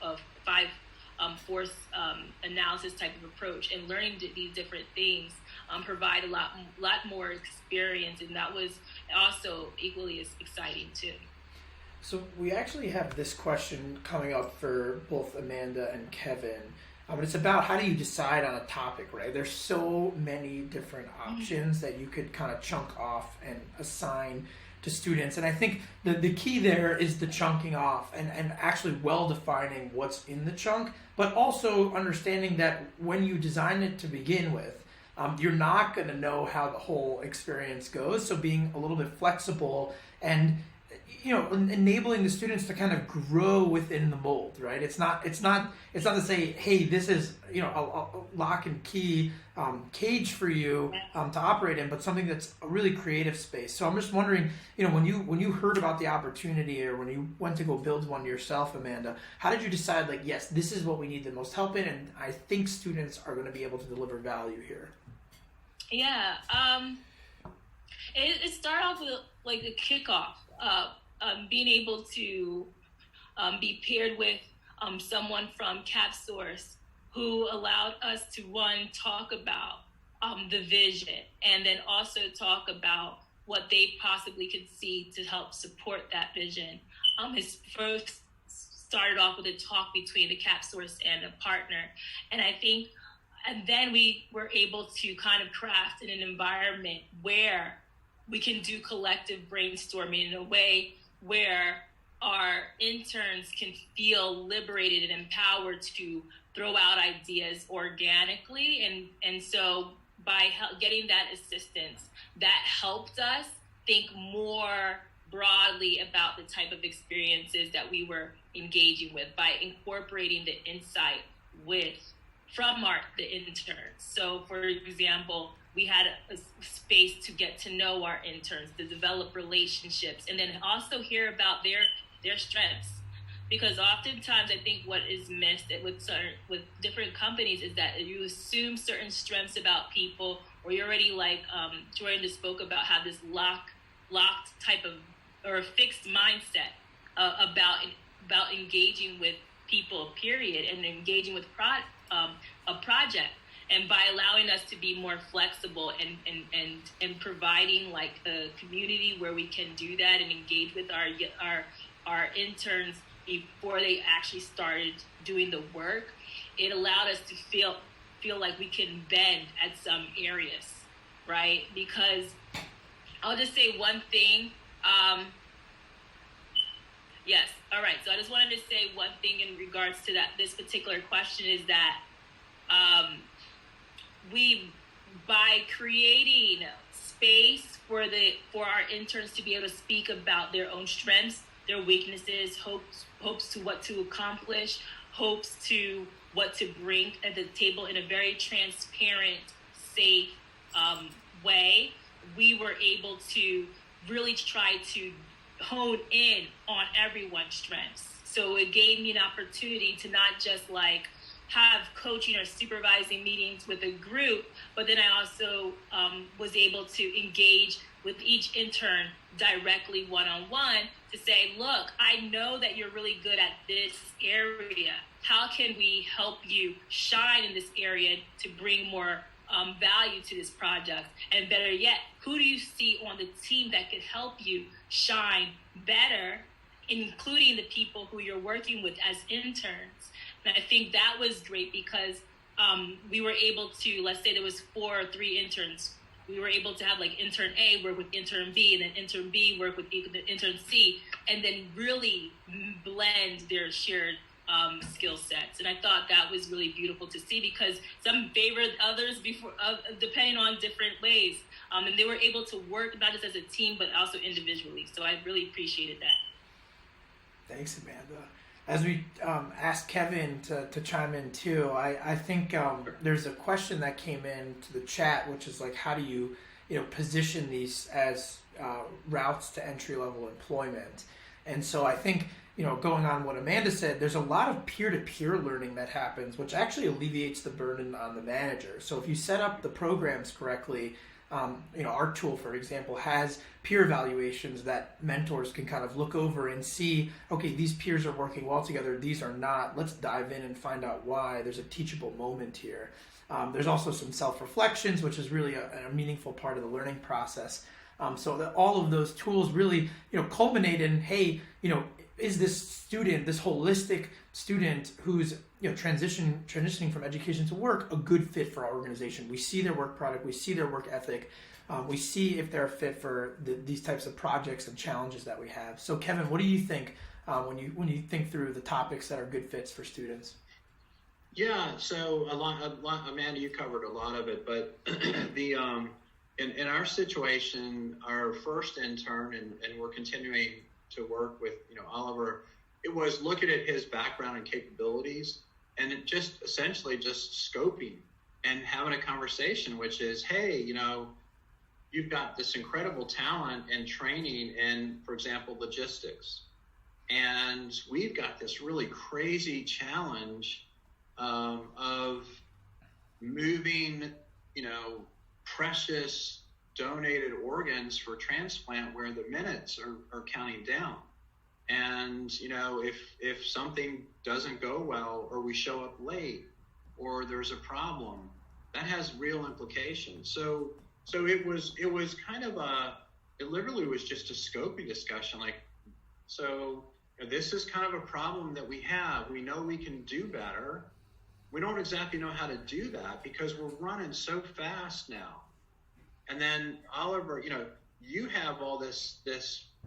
S5: a five force analysis type of approach, and learning these different things provide a lot more experience, and that was also equally as exciting too.
S1: So we actually have this question coming up for both Amanda and Kevin. It's about how do you decide on a topic, right? There's so many different options that you could kind of chunk off and assign to students. And I think the key there is the chunking off and actually well defining what's in the chunk, but also understanding that when you design it to begin with, you're not going to know how the whole experience goes. So being a little bit flexible and enabling the students to kind of grow within the mold, right? It's not to say, hey, this is a lock and key cage for you to operate in, but something that's a really creative space. So I'm just wondering, when you heard about the opportunity or when you went to go build one yourself, Amanda, how did you decide, like, yes, this is what we need the most help in, and I think students are going to be able to deliver value here?
S5: Yeah, it started off with like the kickoff. Being able to be paired with someone from CapSource who allowed us to, one, talk about the vision, and then also talk about what they possibly could see to help support that vision. His first started off with a talk between the CapSource and a partner, and then we were able to kind of craft in an environment where we can do collective brainstorming in a way where our interns can feel liberated and empowered to throw out ideas organically. And so by getting that assistance, that helped us think more broadly about the type of experiences that we were engaging with by incorporating the insight from the interns. So for example, we had a space to get to know our interns, to develop relationships, and then also hear about their strengths. Because oftentimes I think what is missed with different companies is that you assume certain strengths about people, or you're already, like Jordan just spoke about, have this locked type of, or a fixed mindset about engaging with people, period, and engaging with a project. And by allowing us to be more flexible and providing like a community where we can do that and engage with our interns before they actually started doing the work, it allowed us to feel like we can bend at some areas, right? Because I'll just say one thing. Yes. All right. So I just wanted to say one thing in regards to this particular question is that we, by creating space for our interns to be able to speak about their own strengths, their weaknesses, hopes to what to accomplish, hopes to what to bring at the table in a very transparent, safe way, we were able to really try to hone in on everyone's strengths. So it gave me an opportunity to not just like have coaching or supervising meetings with a group, but then I also was able to engage with each intern directly one-on-one to say, look, I know that you're really good at this area. How can we help you shine in this area to bring more value to this project? And better yet, who do you see on the team that could help you shine better, including the people who you're working with as interns? And I think that was great because we were able to, let's say there was 4 or 3 interns. We were able to have like intern A work with intern B, and then intern B work with intern C, and then really blend their shared skill sets. And I thought that was really beautiful to see, because some favored others before, depending on different ways. And they were able to work not just as a team, but also individually. So I really appreciated that.
S1: Thanks, Amanda. As we asked Kevin to chime in too, I think there's a question that came in to the chat, which is like, how do you position these as routes to entry-level employment? And so I think, going on what Amanda said, there's a lot of peer-to-peer learning that happens, which actually alleviates the burden on the manager. So if you set up the programs correctly, our tool, for example, has peer evaluations that mentors can kind of look over and see, okay, these peers are working well together, these are not. Let's dive in and find out why. There's a teachable moment here. There's also some self-reflections, which is really a meaningful part of the learning process. So that all of those tools really, culminate in, hey, is this student, this holistic student who's transitioning from education to work, a good fit for our organization? We see their work product, we see their work ethic, we see if they're a fit for these types of projects and challenges that we have. So Kevin, what do you think when you think through the topics that are good fits for students?
S4: Yeah, so a lot, Amanda, you covered a lot of it, but in our situation, our first intern, and we're continuing to work with Oliver, it was looking at his background and capabilities, and it just essentially just scoping and having a conversation, which is, hey, you've got this incredible talent and training in, for example, logistics, and we've got this really crazy challenge of moving, precious donated organs for transplant where the minutes are counting down. And, if something doesn't go well, or we show up late, or there's a problem, that has real implications. So it was kind of it literally was just a scoping discussion. Like, so this is kind of a problem that we have. We know we can do better. We don't exactly know how to do that because we're running so fast now. And then Oliver, you have all this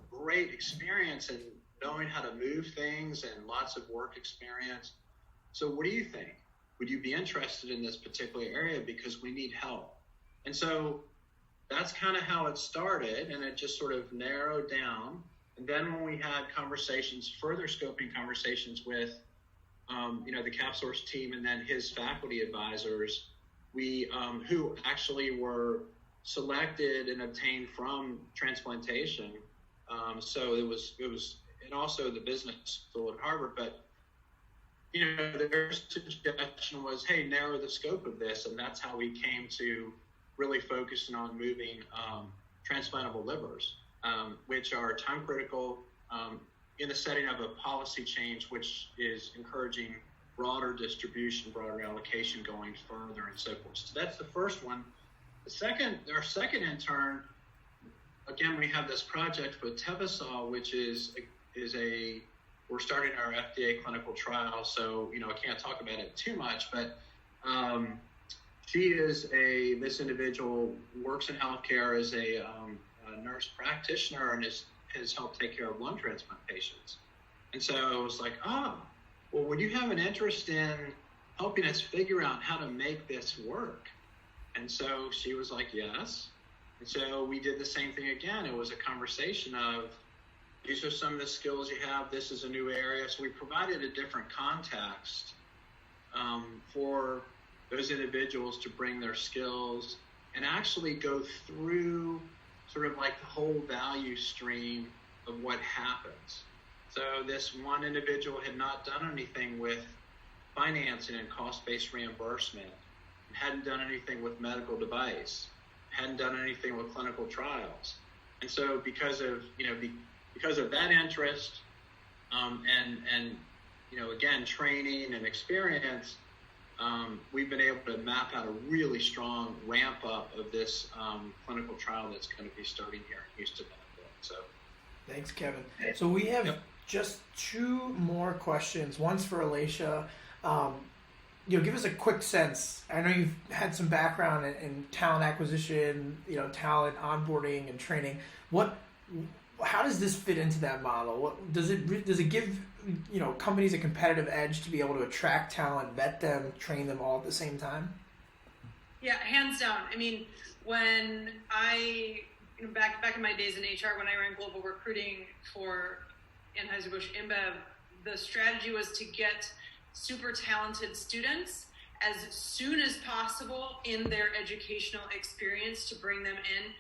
S4: great experience in knowing how to move things and lots of work experience. So what do you think? Would you be interested in this particular area, because we need help? And so that's kind of how it started, and it just sort of narrowed down. And then when we had conversations, further scoping conversations with the CapSource team and then his faculty advisors, we who actually were selected and obtained from transplantation. So it was, and also the business school at Harvard. But their suggestion was, hey, narrow the scope of this, and that's how we came to really focusing on moving transplantable livers, which are time critical in the setting of a policy change, which is encouraging broader distribution, broader allocation going further, and so forth. So that's the first one. Our second intern, again, we have this project with Tevasol, which is we're starting our FDA clinical trial, so I can't talk about it too much, but this individual works in healthcare as a nurse practitioner and has helped take care of lung transplant patients. And so I was like, well, would you have an interest in helping us figure out how to make this work? And so she was like, yes. And so we did the same thing again. It was a conversation of, these are some of the skills you have. This is a new area. So we provided a different context for those individuals to bring their skills and actually go through sort of like the whole value stream of what happens. So this one individual had not done anything with financing and cost-based reimbursement, hadn't done anything with medical device, hadn't done anything with clinical trials. And so because of that interest and again, training and experience, we've been able to map out a really strong ramp up of this clinical trial that's going to be starting here in Houston. So,
S1: thanks, Kevin. So we have just two more questions. One's for Elatia. Give us a quick sense. I know you've had some background in talent acquisition, talent onboarding and training. How does this fit into that model? Does it give companies a competitive edge to be able to attract talent, vet them, train them all at the same time?
S3: Yeah, hands down. I mean, when back in my days in HR, when I ran global recruiting for Anheuser-Busch InBev, the strategy was to get super talented students as soon as possible in their educational experience to bring them in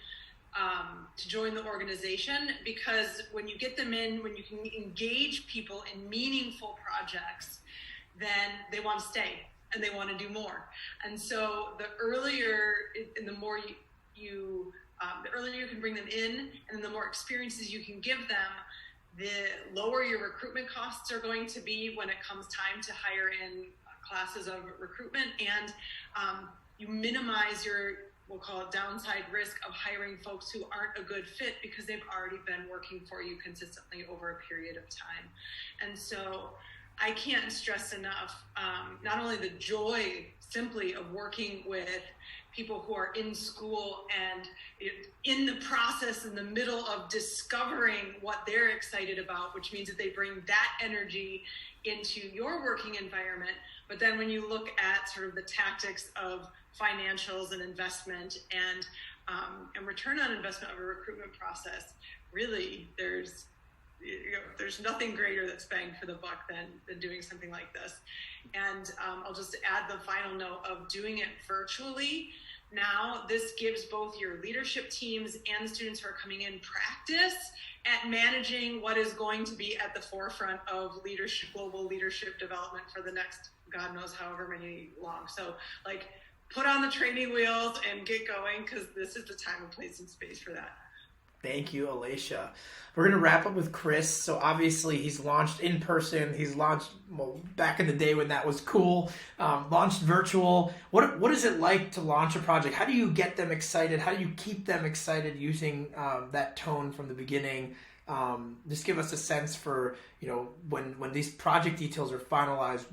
S3: to join the organization, because when you get them in, when you can engage people in meaningful projects, then they want to stay and they want to do more. And so the earlier and the more the earlier you can bring them in, and the more experiences you can give them, the lower your recruitment costs are going to be when it comes time to hire in classes of recruitment, and you minimize your, we'll call it, downside risk of hiring folks who aren't a good fit because they've already been working for you consistently over a period of time. And so I can't stress enough not only the joy simply of working with people who are in school and in the process, in the middle of discovering what they're excited about, which means that they bring that energy into your working environment. But then when you look at sort of the tactics of financials and investment and return on investment of a recruitment process, really there's nothing greater that's bang for the buck than doing something like this. And I'll just add the final note of doing it virtually. Now, this gives both your leadership teams and the students who are coming in practice at managing what is going to be at the forefront of global leadership development for the next, God knows, however many long. So, put on the training wheels and get going, because this is the time and place and space for that.
S1: Thank you, Elatia. We're going to wrap up with Chris. So obviously he's launched in person. He's launched back in the day when that was cool. Launched virtual. What is it like to launch a project? How do you get them excited? How do you keep them excited using that tone from the beginning? Just give us a sense for when these project details are finalized.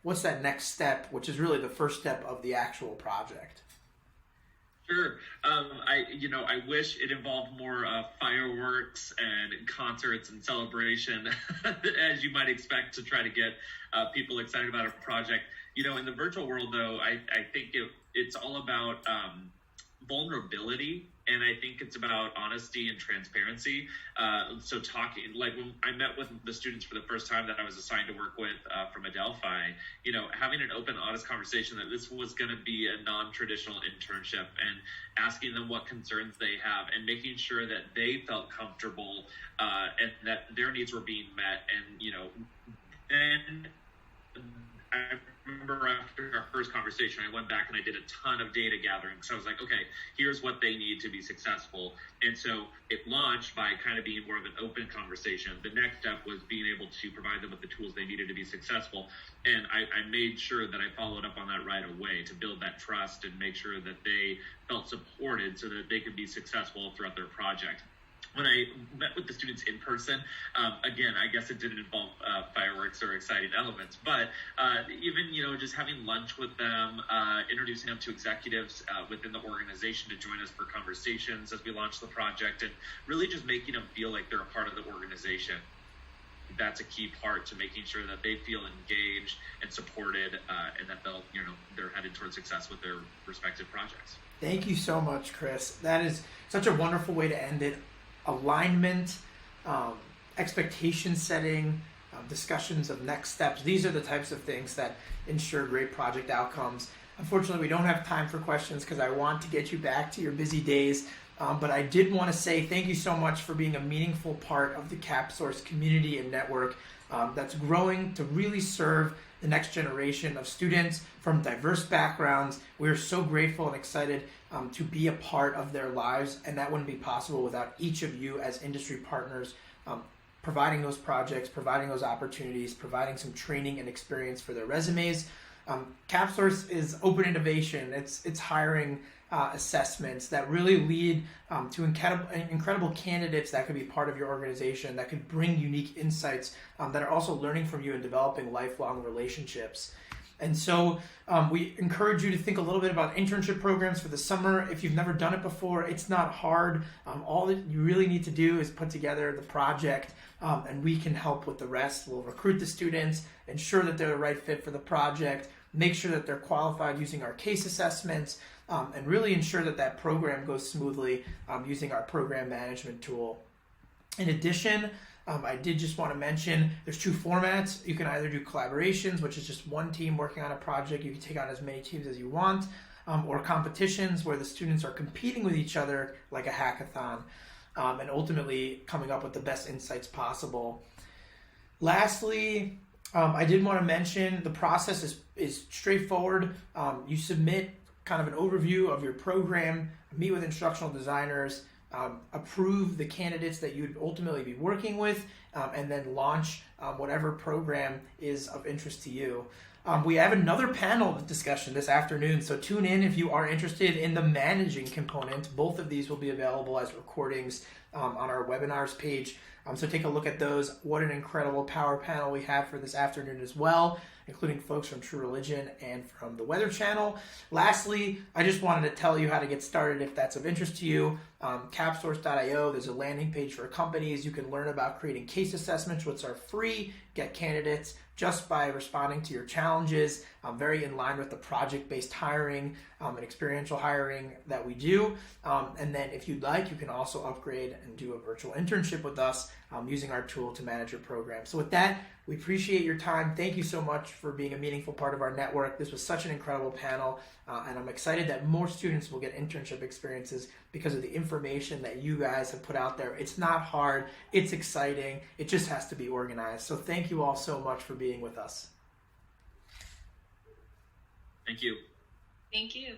S1: What's that next step, which is really the first step of the actual project?
S6: Sure. I wish it involved more fireworks and concerts and celebration, as you might expect to try to get people excited about a project. In the virtual world, though, I think it's all about vulnerability, and I think it's about honesty and transparency. So talking, like when I met with the students for the first time that I was assigned to work with from Adelphi, having an open, honest conversation that this was going to be a non-traditional internship, and asking them what concerns they have, and making sure that they felt comfortable and that their needs were being met. And I remember after our first conversation, I went back and I did a ton of data gathering. So I was like, okay, here's what they need to be successful. And so it launched by kind of being more of an open conversation. The next step was being able to provide them with the tools they needed to be successful. And I made sure that I followed up on that right away to build that trust and make sure that they felt supported so that they could be successful throughout their project. When I met with the students in person, again, I guess it didn't involve fireworks or exciting elements, but even, just having lunch with them, introducing them to executives within the organization to join us for conversations as we launch the project, and really just making them feel like they're a part of the organization. That's a key part to making sure that they feel engaged and supported, and that they're headed towards success with their respective projects.
S1: Thank you so much, Chris. That is such a wonderful way to end it. Alignment, expectation setting, discussions of next steps. These are the types of things that ensure great project outcomes. Unfortunately, we don't have time for questions because I want to get you back to your busy days. But I did want to say thank you so much for being a meaningful part of the CapSource community and network that's growing to really serve the next generation of students from diverse backgrounds. We're so grateful and excited to be a part of their lives, and that wouldn't be possible without each of you as industry partners, providing those projects, providing those opportunities, providing some training and experience for their resumes. CapSource is open innovation. It's hiring assessments that really lead to incredible candidates that could be part of your organization, that could bring unique insights, that are also learning from you and developing lifelong relationships. And so we encourage you to think a little bit about internship programs for the summer. If you've never done it before, it's not hard. All that you really need to do is put together the project, and we can help with the rest. We'll recruit the students, ensure that they're the right fit for the project, make sure that they're qualified using our case assessments, and really ensure that that program goes smoothly using our program management tool. In addition, I did just want to mention there's two formats. You can either do collaborations, which is just one team working on a project. You can take on as many teams as you want, or competitions where the students are competing with each other like a hackathon, and ultimately coming up with the best insights possible. Lastly, I did want to mention the process is straightforward. You submit kind of an overview of your program, meet with instructional designers, approve the candidates that you'd ultimately be working with, and then launch whatever program is of interest to you. We have another panel discussion this afternoon, so tune in if you are interested in the managing component. Both of these will be available as recordings on our webinars page. So take a look at those. What an incredible power panel we have for this afternoon as well, including folks from True Religion and from the Weather Channel. Lastly, I just wanted to tell you how to get started if that's of interest to you. Capsource.io, there's a landing page for companies. You can learn about creating case assessments, which are free, get candidates just by responding to your challenges, very in line with the project-based hiring and experiential hiring that we do. And then if you'd like, you can also upgrade and do a virtual internship with us using our tool to manage your program. So with that, we appreciate your time. Thank you so much for being a meaningful part of our network. This was such an incredible panel, and I'm excited that more students will get internship experiences because of the information that you guys have put out there. It's not hard. It's exciting. It just has to be organized. So thank you all so much for being with us.
S6: Thank you.
S5: Thank you.